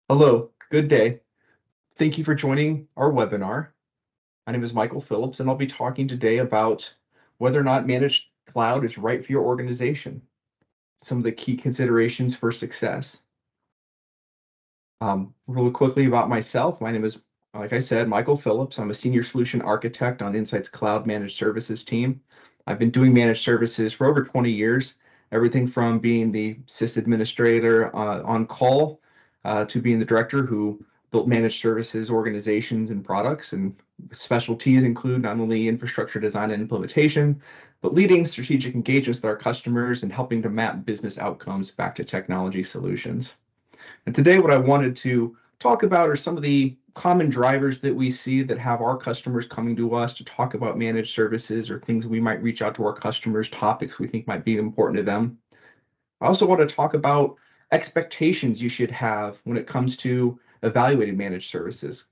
Hello, good day. Thank you for joining our webinar. My name is Michael Phillips, and I'll be talking today about whether or not managed cloud is right for your organization, some of the key considerations for success. Really quickly about myself, my name is, like I said, Michael Phillips. I'm a senior solution architect on Insight's Cloud Managed Services team. I've been doing managed services for over 20 years, everything from being the sys administrator on call to being the director who built managed services organizations and products. And specialties include not only infrastructure design and implementation, but leading strategic engagements with our customers and helping to map business outcomes back to technology solutions. And today, what I wanted to talk about are some of the common drivers that we see that have our customers coming to us to talk about managed services or things we might reach out to our customers, topics we think might be important to them. I also want to talk about expectations you should have when it comes to evaluating managed services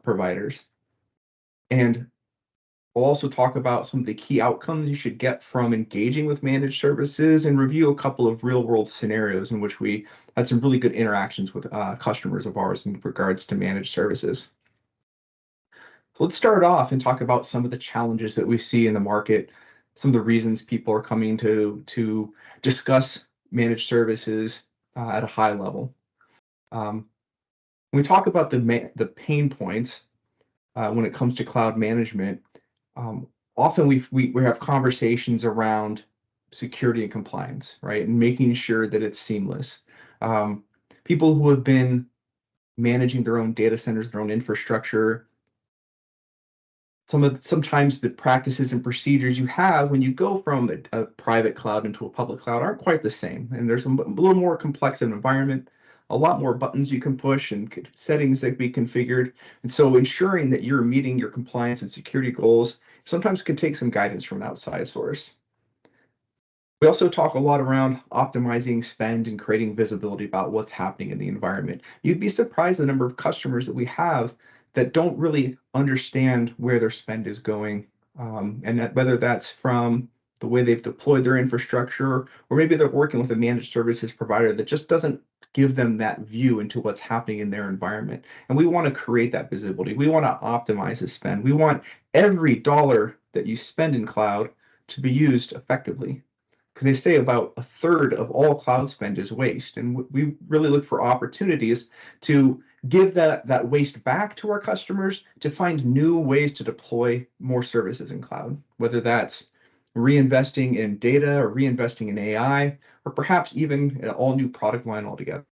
providers. And we'll also talk about some of the key outcomes you should get from engaging with managed services and review a couple of real world scenarios in which we had some really good interactions with customers of ours in regards to managed services. So let's start off and talk about some of the challenges that we see in the market, some of the reasons people are coming to discuss managed services at a high level. When we talk about the pain points when it comes to cloud management, um, often we have conversations around security and compliance, right? And making sure that it's seamless. Um, People who have been managing their own data centers, their own infrastructure, sometimes the practices and procedures you have when you go from a private cloud into a public cloud aren't quite the same. And there's a little more complex of an environment, a lot more buttons you can push and settings that be configured. And so ensuring that you're meeting your compliance and security goals sometimes can take some guidance from an outside source. We also talk a lot around optimizing spend and creating visibility about what's happening in the environment. You'd be surprised the number of customers that we have that don't really understand where their spend is going, and that whether that's from the way they've deployed their infrastructure, or maybe they're working with a managed services provider that just doesn't give them that view into what's happening in their environment. And we want to create that visibility. We want to optimize the spend. We want every dollar that you spend in cloud to be used effectively, because they say about a third of all cloud spend is waste. And we really look for opportunities to give that waste back to our customers to find new ways to deploy more services in cloud, whether that's reinvesting in data or reinvesting in AI, or perhaps even an all new product line altogether.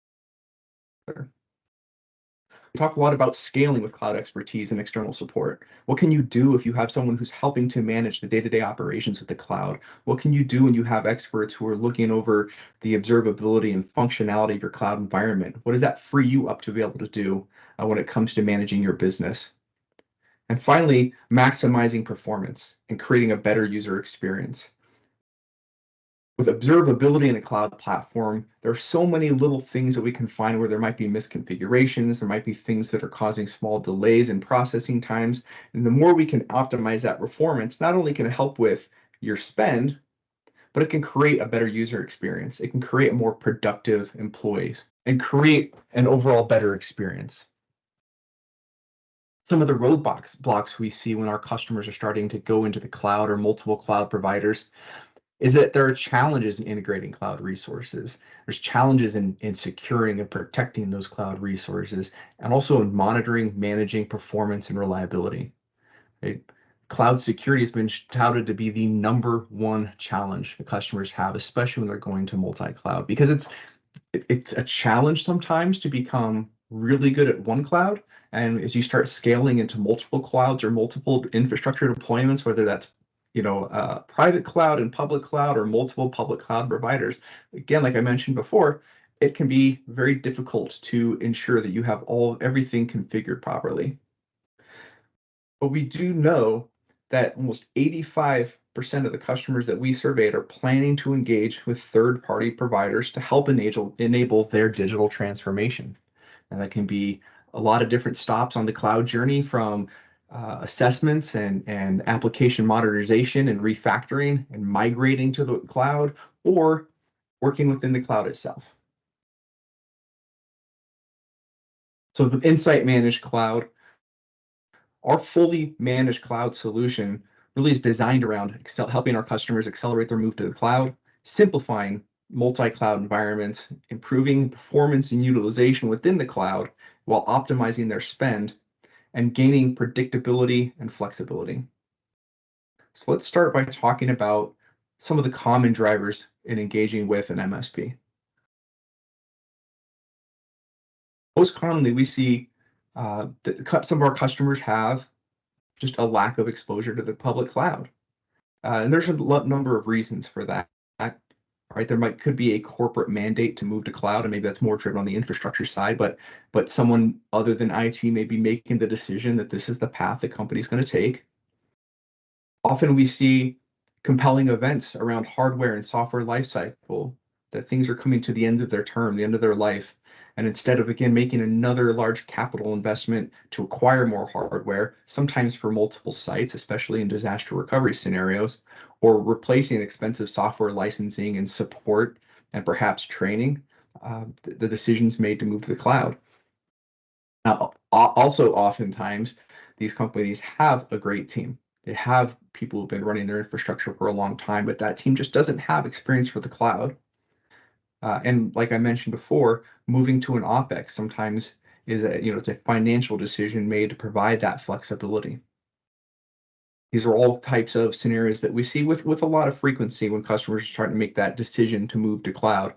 We talk a lot about scaling with cloud expertise and external support. What can you do if you have someone who's helping to manage the day-to-day operations with the cloud? What can you do when you have experts who are looking over the observability and functionality of your cloud environment? What does that free you up to be able to do when it comes to managing your business? And finally, maximizing performance and creating a better user experience. With observability in a cloud platform, there are so many little things that we can find where there might be misconfigurations, there might be things that are causing small delays in processing times. And the more we can optimize that performance, not only can it help with your spend, but it can create a better user experience. It can create more productive employees and create an overall better experience. Some of the roadblocks we see when our customers are starting to go into the cloud or multiple cloud providers is that there are challenges in integrating cloud resources. There's challenges in securing and protecting those cloud resources, and also in monitoring, managing performance and reliability. Right? Cloud security has been touted to be the number one challenge that customers have, especially when they're going to multi-cloud, because it's a challenge sometimes to become really good at one cloud. And as you start scaling into multiple clouds or multiple infrastructure deployments, whether that's private cloud and public cloud or multiple public cloud providers, again, like I mentioned before, it can be very difficult to ensure that you have everything configured properly. But we do know that almost 85% of the customers that we surveyed are planning to engage with third-party providers to help enable their digital transformation. And that can be a lot of different stops on the cloud journey, from assessments and application modernization and refactoring and migrating to the cloud, or working within the cloud itself. So with Insight Managed Cloud, our fully managed cloud solution really is designed around helping our customers accelerate their move to the cloud, simplifying multi-cloud environments, improving performance and utilization within the cloud while optimizing their spend, and gaining predictability and flexibility. So let's start by talking about some of the common drivers in engaging with an MSP. Most commonly, we see that some of our customers have just a lack of exposure to the public cloud. And there's a number of reasons for that, right? Could be a corporate mandate to move to cloud, and maybe that's more driven on the infrastructure side, but someone other than IT may be making the decision that this is the path the company's going to take. Often we see compelling events around hardware and software lifecycle, that things are coming to the end of their term, the end of their life. And instead of, again, making another large capital investment to acquire more hardware, sometimes for multiple sites, especially in disaster recovery scenarios, or replacing expensive software licensing and support and perhaps training, the decisions made to move to the cloud. Now, also oftentimes, these companies have a great team. They have people who've been running their infrastructure for a long time, but that team just doesn't have experience for the cloud. And like I mentioned before, moving to an OpEx sometimes is it's a financial decision made to provide that flexibility. These are all types of scenarios that we see with a lot of frequency when customers are trying to make that decision to move to cloud.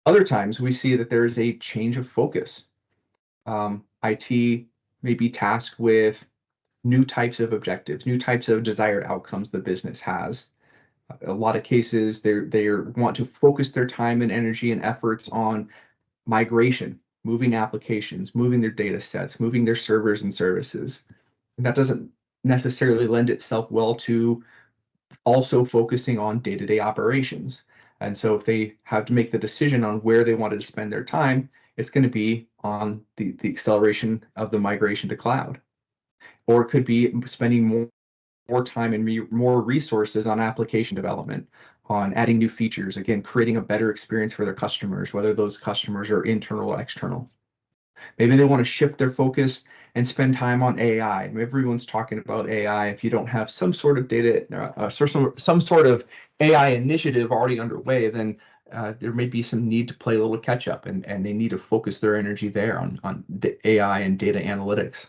Other times we see that there is a change of focus. IT may be tasked with new types of objectives, new types of desired outcomes the business has. A lot of cases, they want to focus their time and energy and efforts on migration, moving applications, moving their data sets, moving their servers and services. And that doesn't necessarily lend itself well to also focusing on day-to-day operations. And so if they have to make the decision on where they wanted to spend their time, it's going to be on the acceleration of the migration to cloud. Or it could be spending more time and more resources on application development, on adding new features, again, creating a better experience for their customers, whether those customers are internal or external. Maybe they want to shift their focus and spend time on AI. Everyone's talking about AI. If you don't have some sort of some sort of AI initiative already underway, then there may be some need to play a little catch up, and they need to focus their energy there on AI and data analytics.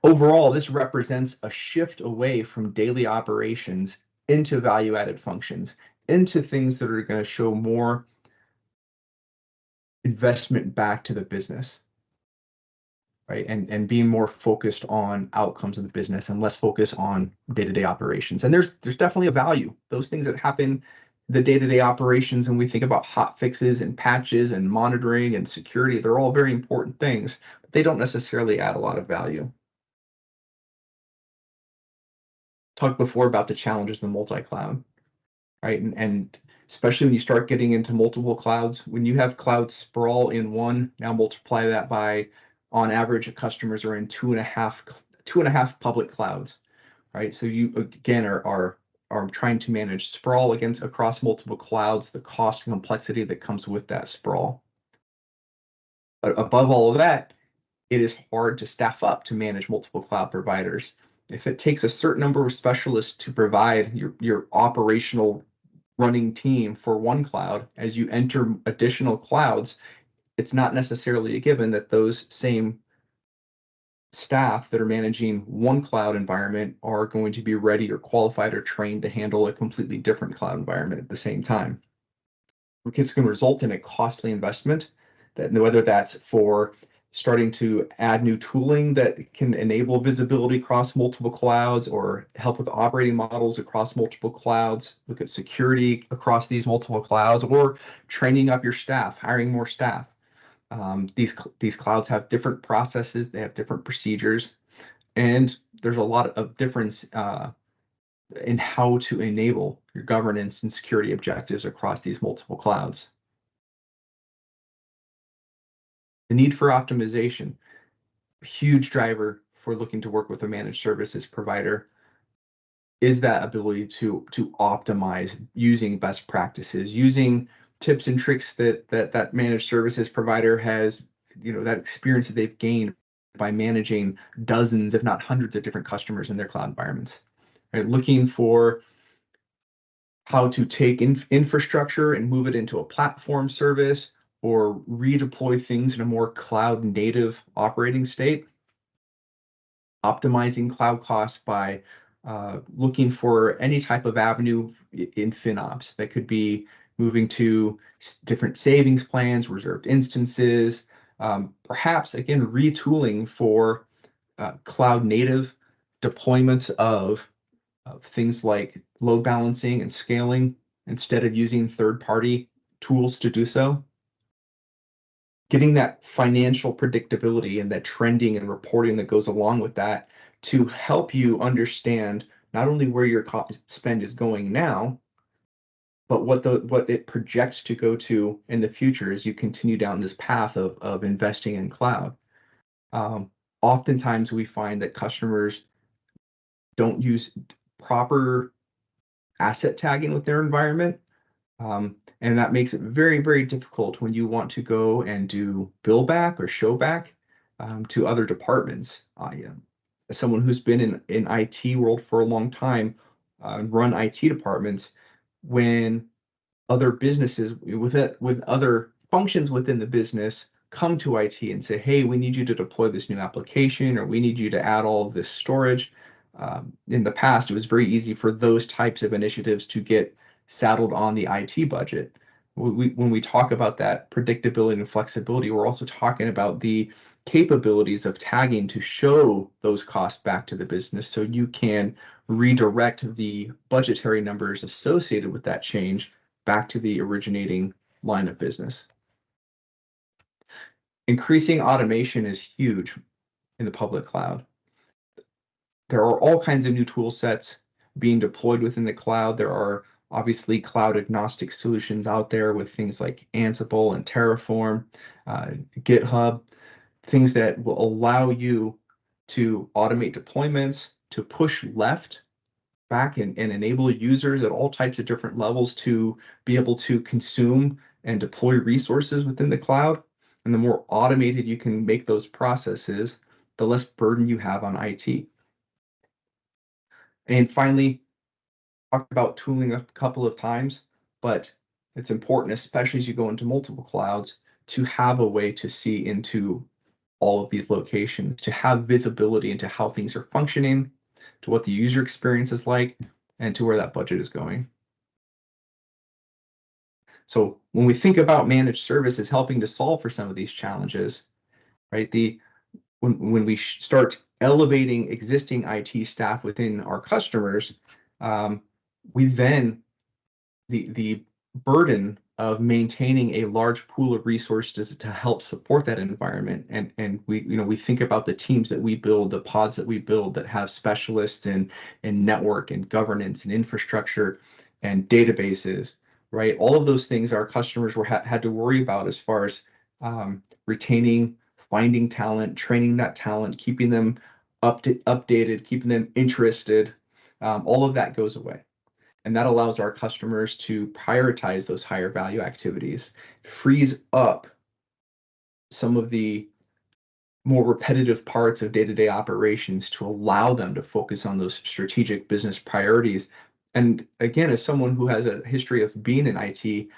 Overall, this represents a shift away from daily operations into value-added functions, into things that are going to show more investment back to the business, right? And being more focused on outcomes of the business and less focus on day-to-day operations. And there's definitely a value. Those things that happen, the day-to-day operations, and we think about hot fixes and patches and monitoring and security, they're all very important things, but they don't necessarily add a lot of value. Talked before about the challenges in multi-cloud, right? And especially when you start getting into multiple clouds, when you have cloud sprawl in one, now multiply that by, on average, customers are in two and a half public clouds, right? So you again are trying to manage sprawl across multiple clouds, the cost and complexity that comes with that sprawl. But above all of that, it is hard to staff up to manage multiple cloud providers. If it takes a certain number of specialists to provide your operational running team for one cloud, as you enter additional clouds, it's not necessarily a given that those same staff that are managing one cloud environment are going to be ready or qualified or trained to handle a completely different cloud environment at the same time. It's going to result in a costly investment, that whether that's for starting to add new tooling that can enable visibility across multiple clouds, or help with operating models across multiple clouds, look at security across these multiple clouds, or training up your staff, hiring more staff. These clouds have different processes, they have different procedures, and there's a lot of difference in how to enable your governance and security objectives across these multiple clouds. The need for optimization, a huge driver for looking to work with a managed services provider, is that ability to optimize using best practices, using tips and tricks that managed services provider has, that experience that they've gained by managing dozens, if not hundreds of different customers in their cloud environments, right? Looking for how to take infrastructure and move it into a platform service or redeploy things in a more cloud native operating state, optimizing cloud costs by looking for any type of avenue in FinOps. That could be moving to different savings plans, reserved instances, perhaps, again, retooling for cloud native deployments of things like load balancing and scaling instead of using third-party tools to do so. Getting that financial predictability and that trending and reporting that goes along with that to help you understand not only where your spend is going now, but what it projects to go to in the future as you continue down this path of investing in cloud. Oftentimes we find that customers don't use proper asset tagging with their environment. And that makes it very, very difficult when you want to go and do bill back or show back to other departments. As someone who's been in IT world for a long time, run IT departments, when other businesses with other functions within the business come to IT and say, hey, we need you to deploy this new application, or we need you to add all of this storage. In the past, it was very easy for those types of initiatives to get saddled on the IT budget. When we talk about that predictability and flexibility, we're also talking about the capabilities of tagging to show those costs back to the business so you can redirect the budgetary numbers associated with that change back to the originating line of business. Increasing automation is huge in the public cloud. There are all kinds of new tool sets being deployed within the cloud. There are obviously cloud agnostic solutions out there with things like Ansible and Terraform, GitHub, things that will allow you to automate deployments, to push left back and enable users at all types of different levels to be able to consume and deploy resources within the cloud. And the more automated you can make those processes, the less burden you have on IT. And finally, talked about tooling a couple of times, but it's important, especially as you go into multiple clouds, to have a way to see into all of these locations, to have visibility into how things are functioning, to what the user experience is like, and to where that budget is going. So when we think about managed services helping to solve for some of these challenges, right? When we start elevating existing IT staff within our customers, we then the burden of maintaining a large pool of resources to help support that environment. And we think about the teams that we build, the pods that we build that have specialists in network and governance and infrastructure and databases, right? All of those things our customers had to worry about as far as retaining, finding talent, training that talent, keeping them updated, keeping them interested. All of that goes away. And that allows our customers to prioritize those higher value activities, frees up some of the more repetitive parts of day-to-day operations to allow them to focus on those strategic business priorities. And again, as someone who has a history of being in IT,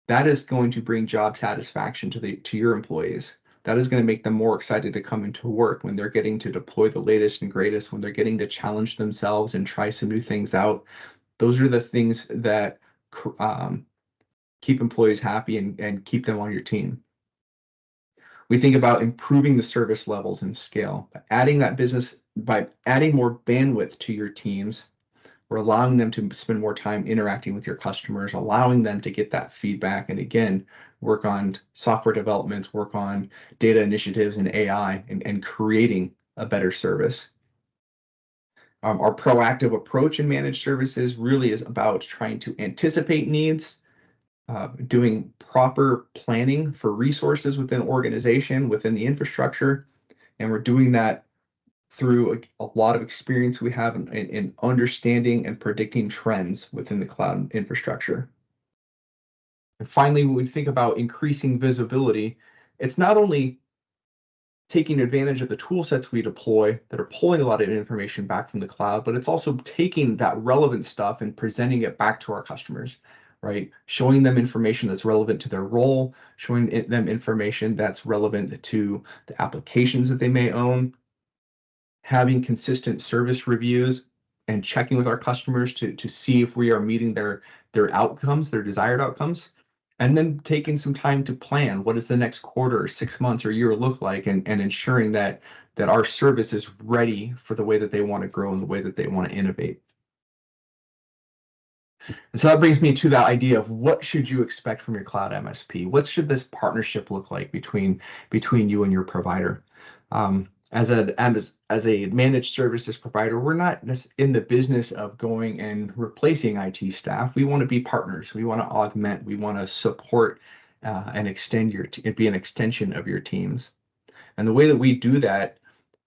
that is going to bring job satisfaction to your employees. That is going to make them more excited to come into work when they're getting to deploy the latest and greatest, when they're getting to challenge themselves and try some new things out. Those are the things that keep employees happy and keep them on your team. We think about improving the service levels and scale, by adding more bandwidth to your teams, or allowing them to spend more time interacting with your customers, allowing them to get that feedback, and again, work on software developments, work on data initiatives and AI, and creating a better service. Our proactive approach in managed services really is about trying to anticipate needs, doing proper planning for resources within organization, within the infrastructure, and we're doing that through a lot of experience we have in understanding and predicting trends within the cloud infrastructure. And finally, when we think about increasing visibility, it's not only taking advantage of the tool sets we deploy that are pulling a lot of information back from the cloud, but it's also taking that relevant stuff and presenting it back to our customers, right? Showing them information that's relevant to their role, showing them information that's relevant to the applications that they may own, having consistent service reviews and checking with our customers to see if we are meeting their outcomes, their desired outcomes, and then taking some time to plan what does the next quarter, 6 months, or year look like, and ensuring that our service is ready for the way that they want to grow and the way that they want to innovate. And so that brings me to that idea of what should you expect from your cloud MSP? What should this partnership look like between you and your provider? As a managed services provider, we're not in the business of going and replacing IT staff. We want to be partners. We want to augment. We want to support and extend be an extension of your teams. And the way that we do that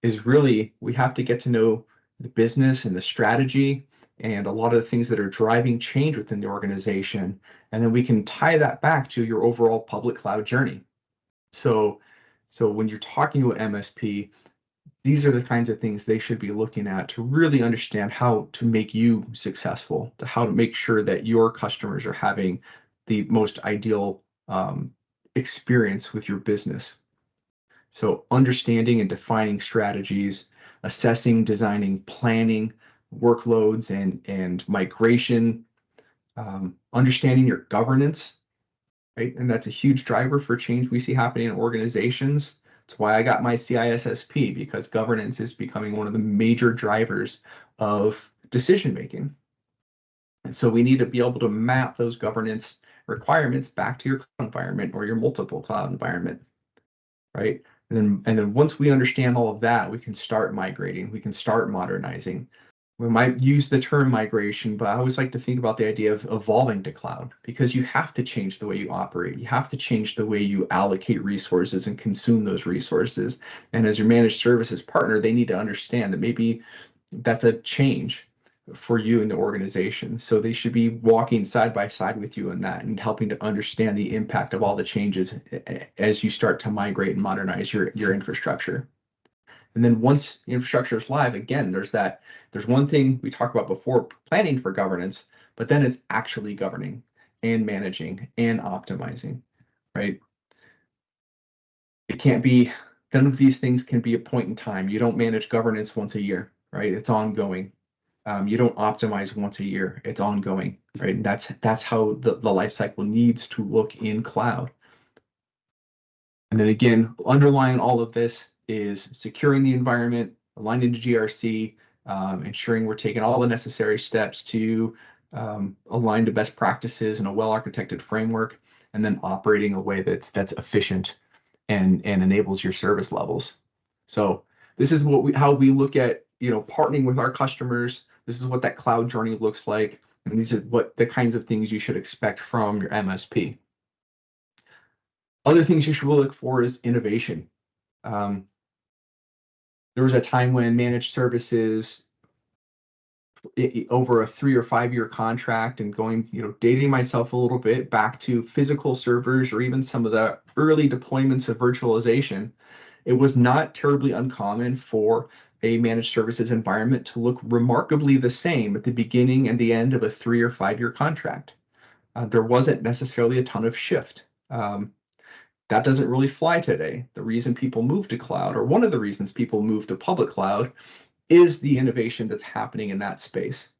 is really we have to get to know the business and the strategy and a lot of the things that are driving change within the organization. And then we can tie that back to your overall public cloud journey. So when you're talking to an MSP, these are the kinds of things they should be looking at to really understand how to make you successful, to how to make sure that your customers are having the most ideal experience with your business. So understanding and defining strategies, assessing, designing, planning workloads and migration, understanding your governance, right? And that's a huge driver for change we see happening in organizations. That's why I got my CISSP, because governance is becoming one of the major drivers of decision making. And so we need to be able to map those governance requirements back to your cloud environment or your multiple cloud environment, right? And then once we understand all of that, we can start migrating, we can start modernizing. We might use the term migration, but I always like to think about the idea of evolving to cloud, because you have to change the way you operate. You have to change the way you allocate resources and consume those resources. And as your managed services partner, they need to understand that maybe that's a change for you in the organization. So they should be walking side by side with you in that and helping to understand the impact of all the changes as you start to migrate and modernize your infrastructure. And then once the infrastructure is live, again, there's one thing we talked about before, planning for governance, but then it's actually governing and managing and optimizing, right? It can't be, none of these things can be a point in time. You don't manage governance once a year, right? It's ongoing. You don't optimize once a year. It's ongoing, right? And that's how the life cycle needs to look in cloud. And then again, underlying all of this is securing the environment, aligning to GRC, ensuring we're taking all the necessary steps to align to best practices in a well-architected framework, and then operating a way that's efficient and enables your service levels. So this is how we look at partnering with our customers. This is what that cloud journey looks like, and these are what the kinds of things you should expect from your MSP. Other things you should look for is innovation. There was a time when managed services over a 3 or 5 year contract, and going, dating myself a little bit back to physical servers or even some of the early deployments of virtualization, it was not terribly uncommon for a managed services environment to look remarkably the same at the beginning and the end of a 3 or 5 year contract. There wasn't necessarily a ton of shift. That doesn't really fly today. The reason people move to cloud, or one of the reasons people move to public cloud, is the innovation that's happening in that space,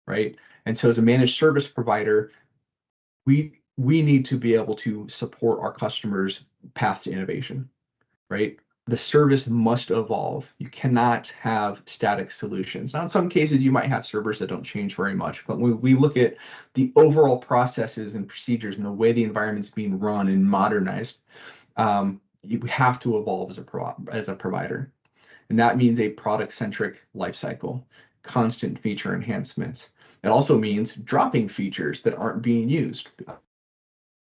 right? And so as a managed service provider, we need to be able to support our customers' path to innovation, right? The service must evolve. You cannot have static solutions. Now, in some cases, you might have servers that don't change very much, but when we look at the overall processes and procedures and the way the environment's being run and modernized, you have to evolve as a provider. And that means a product-centric lifecycle, constant feature enhancements. It also means dropping features that aren't being used.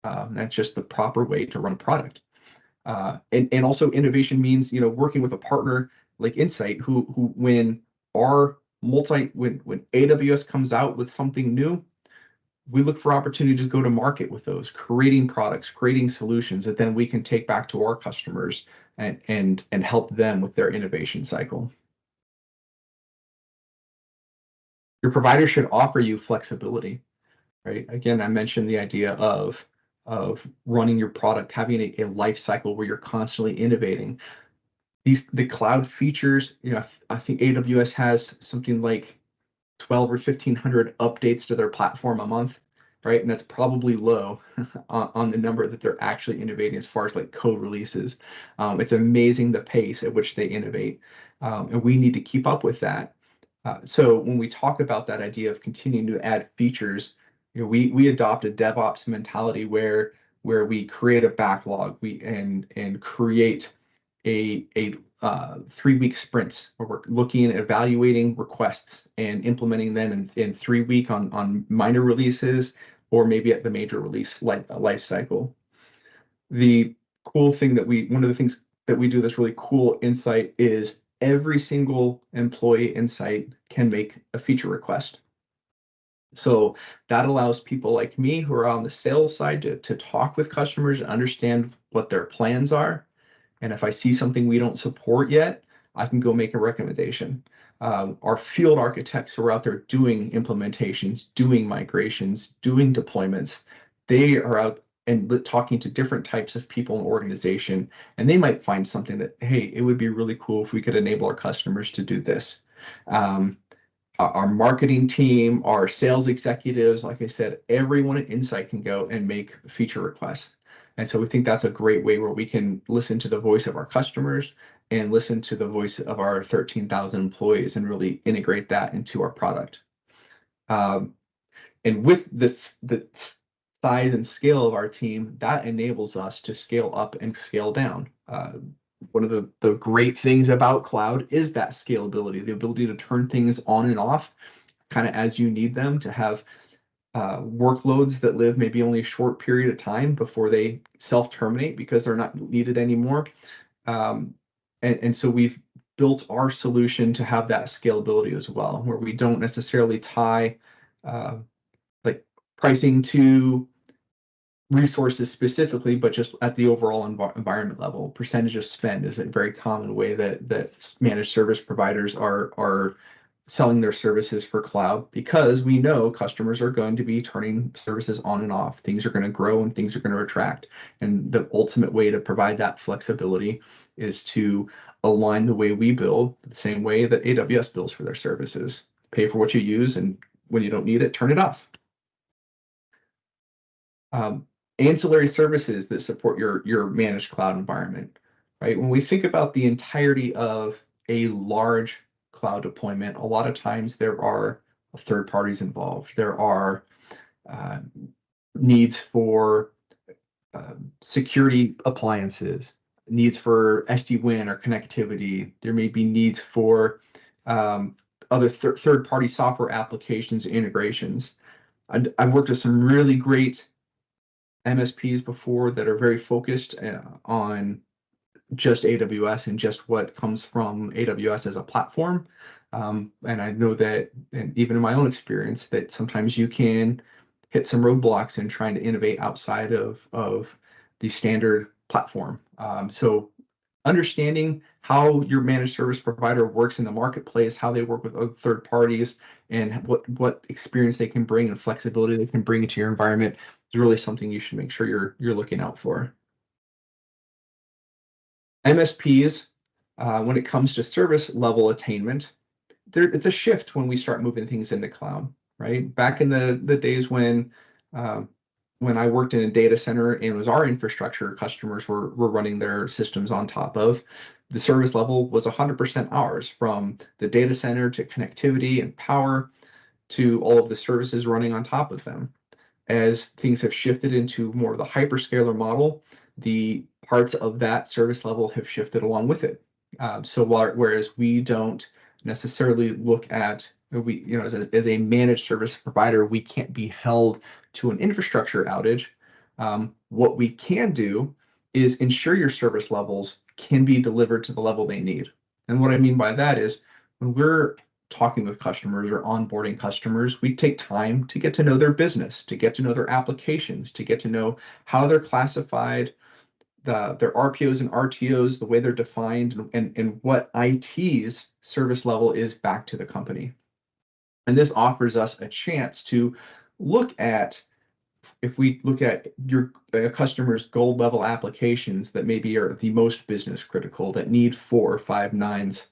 That's just the proper way to run a product. And also innovation means, working with a partner like Insight, who when AWS comes out with something new, we look for opportunities to go to market with those, creating products, creating solutions that then we can take back to our customers and help them with their innovation cycle. Your provider should offer you flexibility, right? Again, I mentioned the idea of running your product, having a life cycle where you're constantly innovating. The cloud features, I think AWS has something like 12 or 1500 updates to their platform a month, right? And that's probably low on the number that they're actually innovating as far as like code releases. It's amazing the pace at which they innovate, and we need to keep up with that. So when we talk about that idea of continuing to add features, we adopt a DevOps mentality where we create a backlog, and create a 3-week sprints where we're looking at evaluating requests and implementing them in 3-week on minor releases, or maybe at the major release life cycle. The cool thing one of the things that we do that's really cool Insight is every single employee Insight can make a feature request. So that allows people like me who are on the sales side to talk with customers and understand what their plans are. And if I see something we don't support yet, I can go make a recommendation. Our field architects who are out there doing implementations, doing migrations, doing deployments, they are out and talking to different types of people in the organization, and they might find something that, hey, it would be really cool if we could enable our customers to do this. Our marketing team, our sales executives, like I said, everyone at Insight can go and make feature requests. And so we think that's a great way where we can listen to the voice of our customers and listen to the voice of our 13,000 employees and really integrate that into our product. And with the size and scale of our team, that enables us to scale up and scale down. One of the great things about cloud is that scalability, the ability to turn things on and off kind of as you need them, to have workloads that live maybe only a short period of time before they self-terminate because they're not needed anymore. And so we've built our solution to have that scalability as well, where we don't necessarily tie like pricing to resources specifically, but just at the overall environment level. Percentage of spend is a very common way that managed service providers are selling their services for cloud, because we know customers are going to be turning services on and off. Things are going to grow and things are going to retract. And the ultimate way to provide that flexibility is to align the way we build the same way that AWS builds for their services. Pay for what you use, and when you don't need it, turn it off. Ancillary services that support your managed cloud environment, right? When we think about the entirety of a large cloud deployment, a lot of times there are third parties involved. There are needs for security appliances, needs for SD-WAN or connectivity. There may be needs for other third-party software applications and integrations. I've worked with some really great MSPs before that are very focused on just AWS and just what comes from AWS as a platform. And I know that, and even in my own experience, that sometimes you can hit some roadblocks in trying to innovate outside of the standard platform. So understanding how your managed service provider works in the marketplace, how they work with other third parties, and what experience they can bring and flexibility they can bring into your environment is really something you should make sure you're looking out for. MSPs, when it comes to service level attainment, it's a shift when we start moving things into cloud, right? Back in the days when I worked in a data center and it was our infrastructure customers were running their systems on top of, the service level was 100% ours, from the data center to connectivity and power to all of the services running on top of them. As things have shifted into more of the hyperscaler model, the parts of that service level have shifted along with it. So whereas we don't necessarily look at, as a managed service provider, we can't be held to an infrastructure outage. What we can do is ensure your service levels can be delivered to the level they need. And what I mean by that is, when we're talking with customers or onboarding customers, we take time to get to know their business, to get to know their applications, to get to know how they're classified, their RPOs and RTOs, the way they're defined, and what IT's service level is back to the company. And this offers us a chance to look at, if we look at your customer's gold level applications that maybe are the most business critical, that need 4 or 5 nines,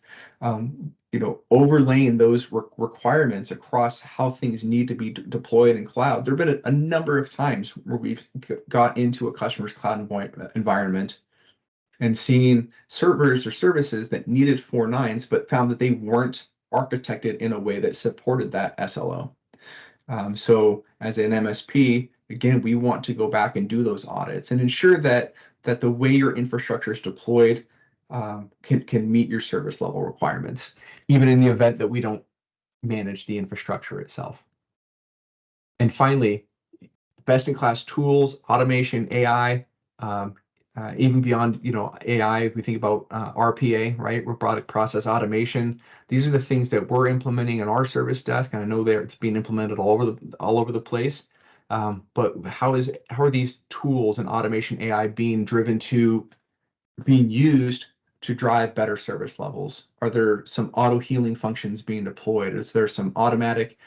overlaying those requirements across how things need to be deployed in cloud. There have been a number of times where we've got into a customer's cloud environment and seen servers or services that needed 4 nines, but found that they weren't architected in a way that supported that SLO. So as an MSP, again, we want to go back and do those audits and ensure that the way your infrastructure is deployed can meet your service level requirements, even in the event that we don't manage the infrastructure itself. And finally, best-in-class tools, automation, AI, even beyond AI. If we think about RPA, right, robotic process automation, these are the things that we're implementing in our service desk, and I know it's being implemented all over the place. But how are these tools and automation AI being used to drive better service levels? Are there some auto healing functions being deployed? Is there some automatic,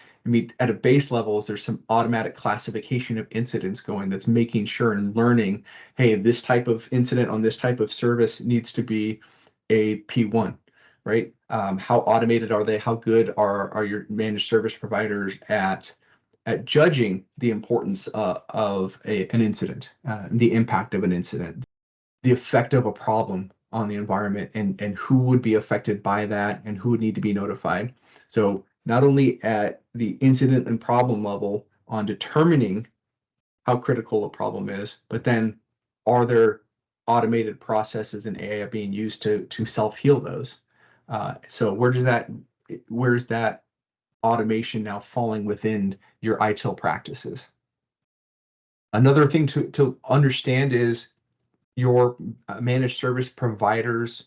at a base level, is there some automatic classification of incidents going that's making sure and learning, hey, this type of incident on this type of service needs to be a P1, right? How automated are they? How good are your managed service providers at judging the importance of an incident, the impact of an incident, the effect of a problem on the environment, and who would be affected by that and who would need to be notified. So not only at the incident and problem level on determining how critical a problem is, but then are there automated processes and AI being used to self-heal those? So where's that automation now falling within your ITIL practices? Another thing to understand is your managed service providers'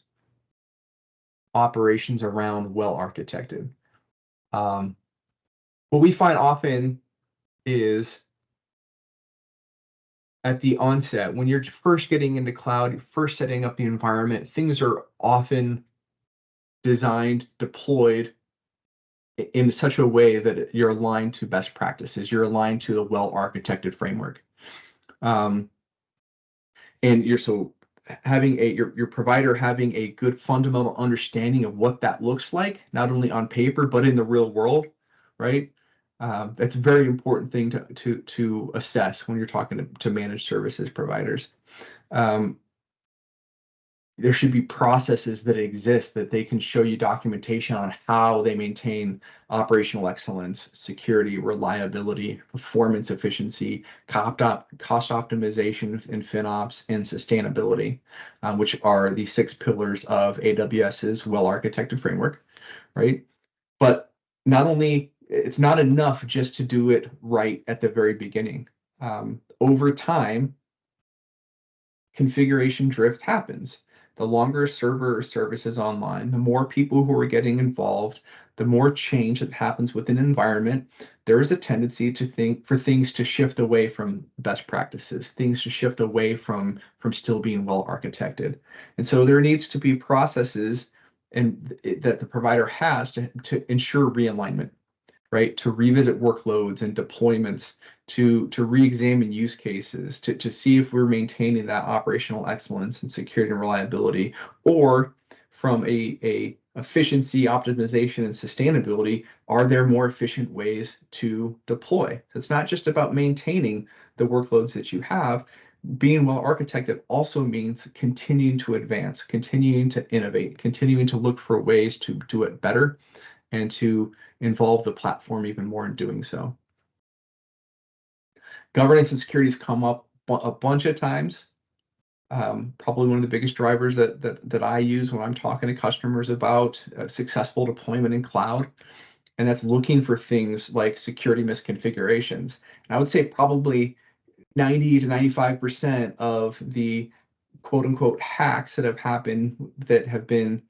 operations around well architected. What we find often is at the onset, when you're first getting into cloud, you're first setting up the environment, things are often designed, deployed in such a way that you're aligned to best practices, you're aligned to the well architected framework. And having your provider having a good fundamental understanding of what that looks like, not only on paper but in the real world, right? That's a very important thing to assess when you're talking to managed services providers. There should be processes that exist that they can show you documentation on how they maintain operational excellence, security, reliability, performance efficiency, cost optimization and FinOps, and sustainability, which are the 6 pillars of AWS's well-architected framework, right? But it's not enough just to do it right at the very beginning. Over time, configuration drift happens. The longer a server or service is online, the more people who are getting involved, the more change that happens within an environment. There is a tendency for things to shift away from best practices, things to shift away from still being well architected. And so there needs to be processes that the provider has to ensure realignment, right? To revisit workloads and deployments, to re-examine use cases, to see if we're maintaining that operational excellence and security and reliability, or from a efficiency, optimization, and sustainability, are there more efficient ways to deploy? So it's not just about maintaining the workloads that you have. Being well architected also means continuing to advance, continuing to innovate, continuing to look for ways to do it better and to involve the platform even more in doing so. Governance and security has come up a bunch of times. Probably one of the biggest drivers that I use when I'm talking to customers about successful deployment in cloud, and that's looking for things like security misconfigurations. And I would say probably 90 to 95% of the quote unquote hacks that have happened that have been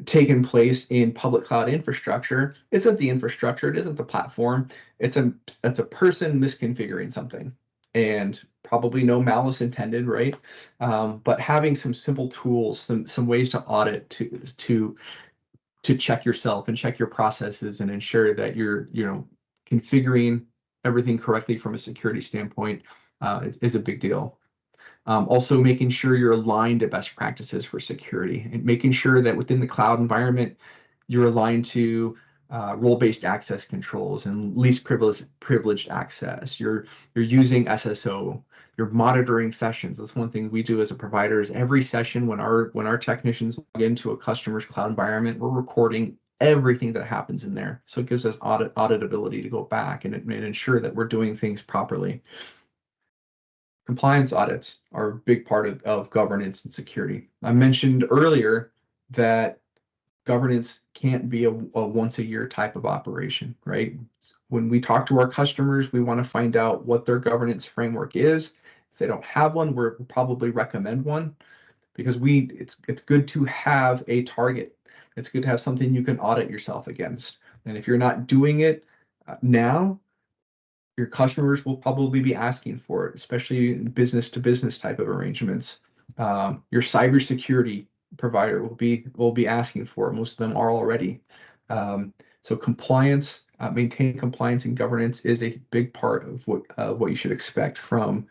taken place in public cloud infrastructure isn't the infrastructure, it isn't the platform, it's a person misconfiguring something, and probably no malice intended, right? But having some simple tools, some ways to audit, to check yourself and check your processes and ensure that you're configuring everything correctly from a security standpoint is a big deal. Also making sure you're aligned to best practices for security, and making sure that within the cloud environment, you're aligned to role-based access controls and least privileged access. You're using SSO. You're monitoring sessions. That's one thing we do as a provider is every session when our technicians log into a customer's cloud environment, we're recording everything that happens in there. So it gives us auditability to go back and ensure that we're doing things properly. Compliance audits are a big part of governance and security. I mentioned earlier that governance can't be a once a year type of operation, right? When we talk to our customers, we want to find out what their governance framework is. If they don't have one, we'll probably recommend one, because it's good to have a target. It's good to have something you can audit yourself against. And if you're not doing it now, your customers will probably be asking for it, especially in business to business type of arrangements. Your cybersecurity provider will be asking for it. Most of them are already. So compliance, maintaining compliance and governance is a big part of what you should expect from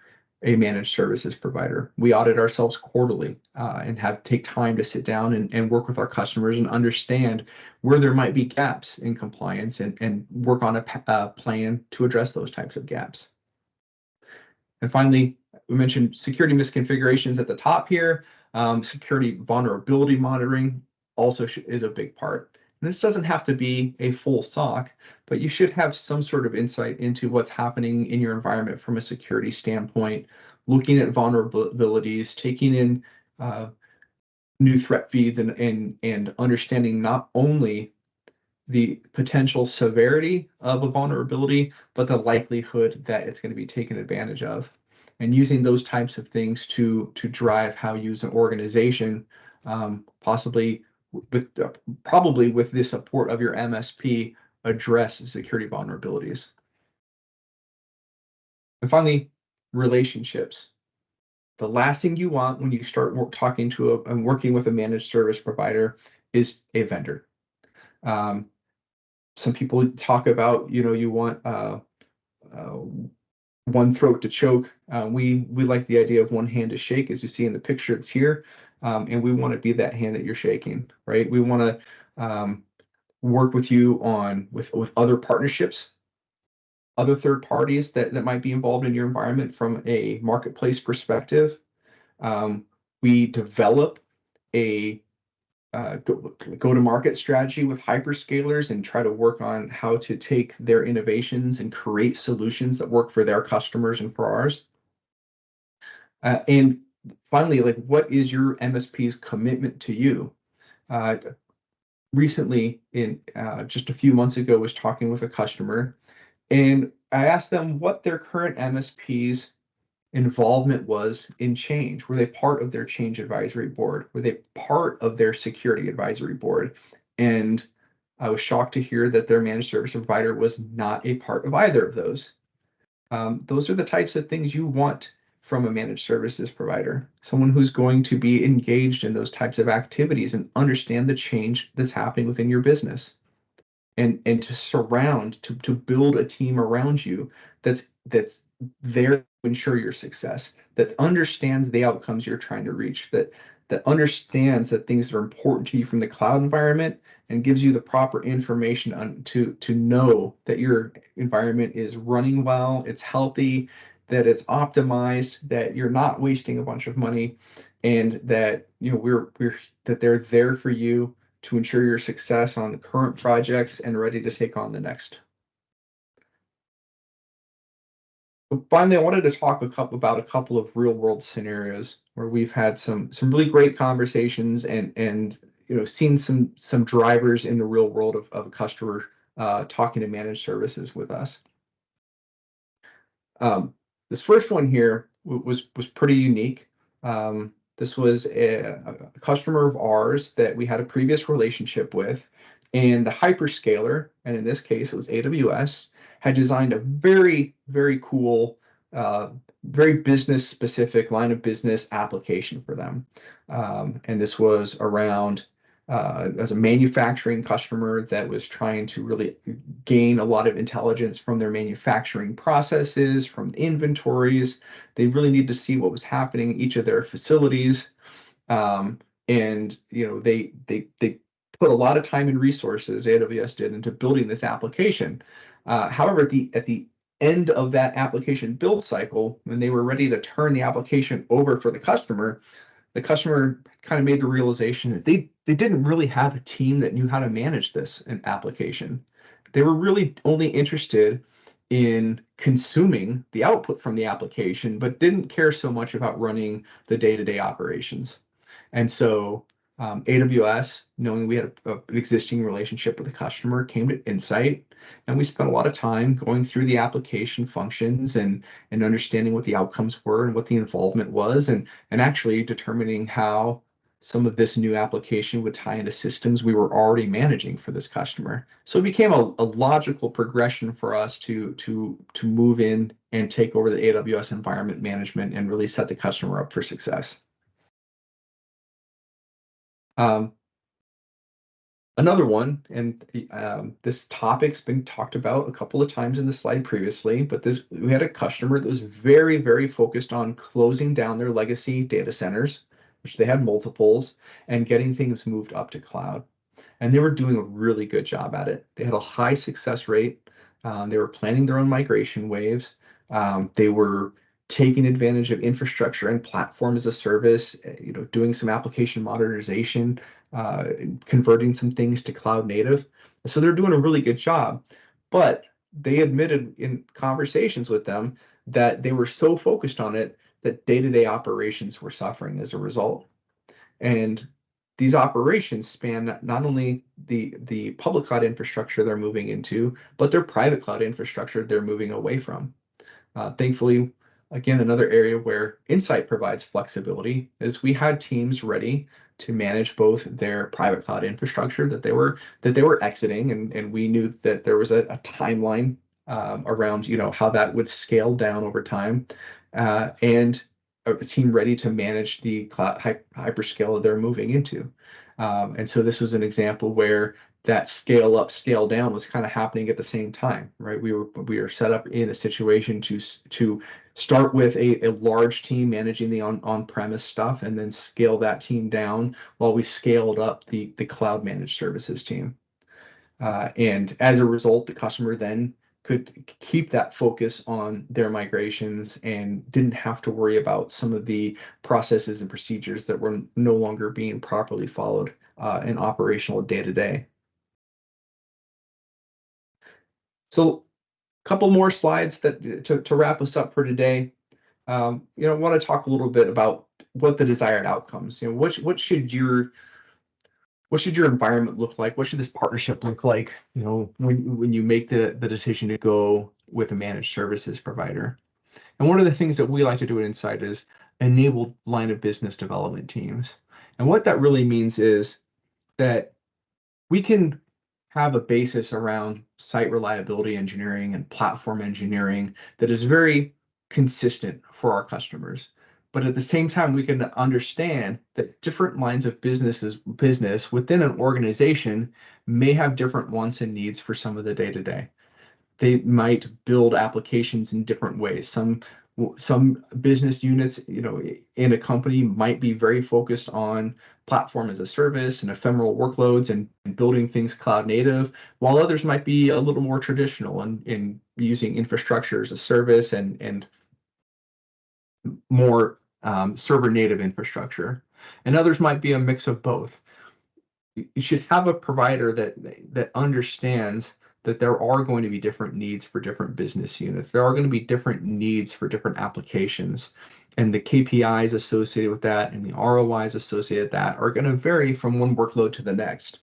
a managed services provider. We audit ourselves quarterly and take time to sit down and work with our customers and understand where there might be gaps in compliance and work on a plan to address those types of gaps. And finally, we mentioned security misconfigurations at the top here. Security vulnerability monitoring also is a big part. And this doesn't have to be a full SOC, but you should have some sort of insight into what's happening in your environment from a security standpoint, looking at vulnerabilities, taking in new threat feeds, and understanding not only the potential severity of a vulnerability, but the likelihood that it's going to be taken advantage of, and using those types of things to drive how you as an organization, probably with the support of your MSP, address security vulnerabilities. And finally, relationships. The last thing you want when you start talking to and working with a managed service provider is a vendor. Some people talk about, you want one throat to choke. We like the idea of one hand to shake, as you see in the picture that's here, and we want to be that hand that you're shaking, right? We want to work with you with other partnerships, other third parties that might be involved in your environment from a marketplace perspective. We develop a go-to-market strategy with hyperscalers and try to work on how to take their innovations and create solutions that work for their customers and for ours. And finally, what is your MSP's commitment to you? Recently, just a few months ago, was talking with a customer, and I asked them what their current MSP's involvement was in change. Were they part of their change advisory board? Were they part of their security advisory board? And I was shocked to hear that their managed service provider was not a part of either of those. Those are the types of things you want from a managed services provider, someone who's going to be engaged in those types of activities and understand the change that's happening within your business. And to build a team around you that's there to ensure your success, that understands the outcomes you're trying to reach, that understands that things are important to you from the cloud environment, and gives you the proper information to know that your environment is running well, it's healthy, that it's optimized, that you're not wasting a bunch of money, and that that they're there for you to ensure your success on current projects and ready to take on the next. But finally, I wanted to talk about a couple of real world scenarios where we've had some really great conversations and seen some drivers in the real world of a customer talking to managed services with us. This first one here was pretty unique. This was a customer of ours that we had a previous relationship with, and the hyperscaler, and in this case it was AWS, had designed a very, very cool, very business specific line of business application for them. And this was around as a manufacturing customer that was trying to really gain a lot of intelligence from their manufacturing processes, from inventories. They really needed to see what was happening in each of their facilities. And they put a lot of time and resources, AWS did, into building this application. However, at the end of that application build cycle, when they were ready to turn the application over for the customer kind of made the realization that they didn't really have a team that knew how to manage this application. They were really only interested in consuming the output from the application, but didn't care so much about running the day-to-day operations. And so AWS, knowing we had an existing relationship with the customer, came to Insight, and we spent a lot of time going through the application functions and understanding what the outcomes were and what the involvement was, and actually determining how some of this new application would tie into systems we were already managing for this customer. So it became a logical progression for us to move in and take over the AWS environment management and really set the customer up for success. Um, Another one, and this topic's been talked about a couple of times in the slide previously, but we had a customer that was very, very focused on closing down their legacy data centers, which they had multiples, and getting things moved up to cloud. And they were doing a really good job at it. They had a high success rate. They were planning their own migration waves. They were taking advantage of infrastructure and platform as a service, doing some application modernization, uh, converting some things to cloud native. So they're doing a really good job. But they admitted in conversations with them that they were so focused on it that day-to-day operations were suffering as a result. And these operations span not only the public cloud infrastructure they're moving into, but their private cloud infrastructure they're moving away from. Thankfully, again, another area where Insight provides flexibility is we had teams ready to manage both their private cloud infrastructure that they were exiting, and we knew that there was a timeline around how that would scale down over time, and a team ready to manage the cloud hyperscale they're moving into. And so this was an example where that scale up, scale down was kind of happening at the same time, right? We were set up in a situation to start with a large team managing the on-premise stuff, and then scale that team down while we scaled up the cloud managed services team. And as a result, the customer then could keep that focus on their migrations and didn't have to worry about some of the processes and procedures that were no longer being properly followed and operational day to day. So a couple more slides to wrap us up for today. I want to talk a little bit about what the desired outcomes. What should your environment look like? What should this partnership look like? When you make the decision to go with a managed services provider. And one of the things that we like to do at Insight is enable line of business development teams. And what that really means is that we can have a basis around site reliability engineering and platform engineering that is very consistent for our customers. But at the same time, we can understand that different lines of business within an organization may have different wants and needs for some of the day-to-day. They might build applications in different ways. Some business units, in a company might be very focused on platform as a service and ephemeral workloads and building things cloud native, while others might be a little more traditional in using infrastructure as a service and more server native infrastructure. And others might be a mix of both. You should have a provider that understands that there are going to be different needs for different business units. There are going to be different needs for different applications. And the KPIs associated with that and the ROIs associated with that are going to vary from one workload to the next.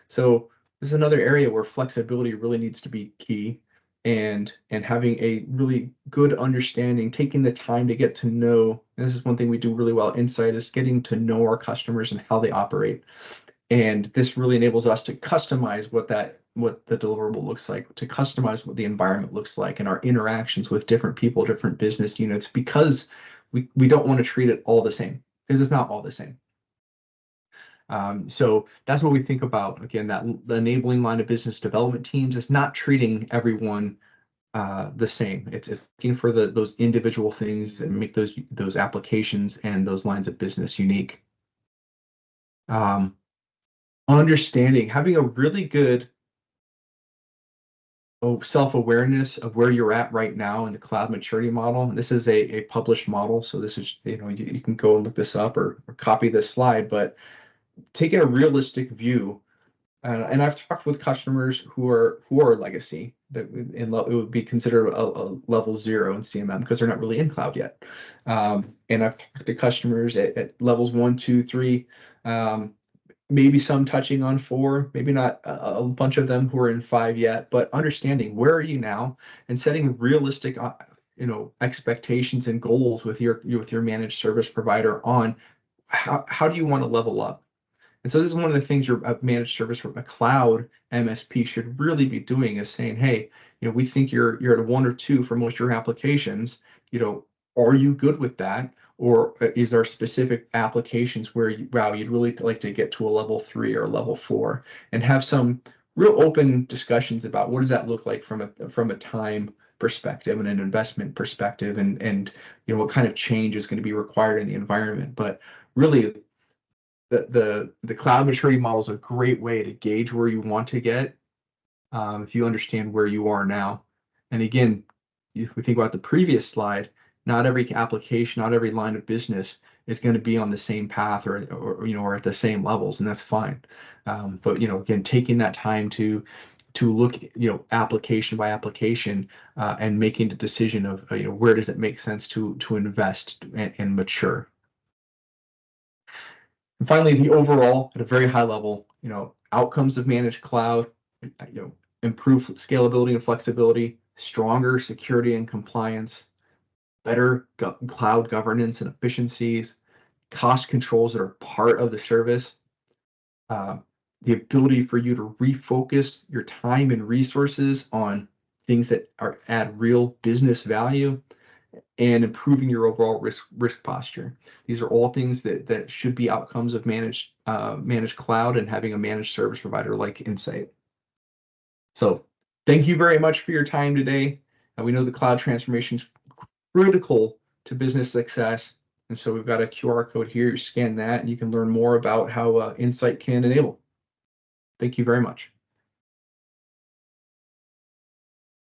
So this is another area where flexibility really needs to be key, and having a really good understanding, taking the time to get to know And this is one thing we do really well at Insight, is getting to know our customers and how they operate. And this really enables us to customize what the deliverable looks like, to customize what the environment looks like, and our interactions with different people, different business units, because we don't want to treat it all the same, because it's not all the same. So that's what we think about. Again, that the enabling line of business development teams is not treating everyone the same. It's looking for those individual things that make those applications and those lines of business unique. Understanding, having a really good self-awareness of where you're at right now in the cloud maturity model. And this is a published model, so this is, you can go and look this up or copy this slide, but taking a realistic view. And I've talked with customers who are legacy, that it would be considered a level 0 in CMM because they're not really in cloud yet. And I've talked to customers at levels 1, 2, 3, maybe some touching on 4, maybe not a bunch of them who are in 5 yet, but understanding where are you now and setting realistic expectations and goals with your managed service provider on how do you want to level up. And so this is one of the things your managed service from a cloud MSP should really be doing, is saying, hey, we think you're at a 1 or 2 for most of your applications. Are you good with that? Or is there specific applications where you'd really like to get to a level 3 or a level 4, and have some real open discussions about what does that look like from a time perspective and an investment perspective, and what kind of change is going to be required in the environment. But really, the cloud maturity model is a great way to gauge where you want to get, if you understand where you are now. And again, if we think about the previous slide, not every application, not every line of business is going to be on the same path or at the same levels, and that's fine. But again, taking that time to look application by application, and making the decision of where does it make sense to invest and mature. And finally, the overall, at a very high level, outcomes of managed cloud, improved scalability and flexibility, stronger security and compliance, better cloud governance and efficiencies, cost controls that are part of the service, the ability for you to refocus your time and resources on things that add real business value, and improving your overall risk posture. These are all things that should be outcomes of managed cloud and having a managed service provider like Insight. So thank you very much for your time today. And we know the cloud transformation is critical to business success. And so we've got a QR code here. You scan that and you can learn more about how Insight can enable. Thank you very much.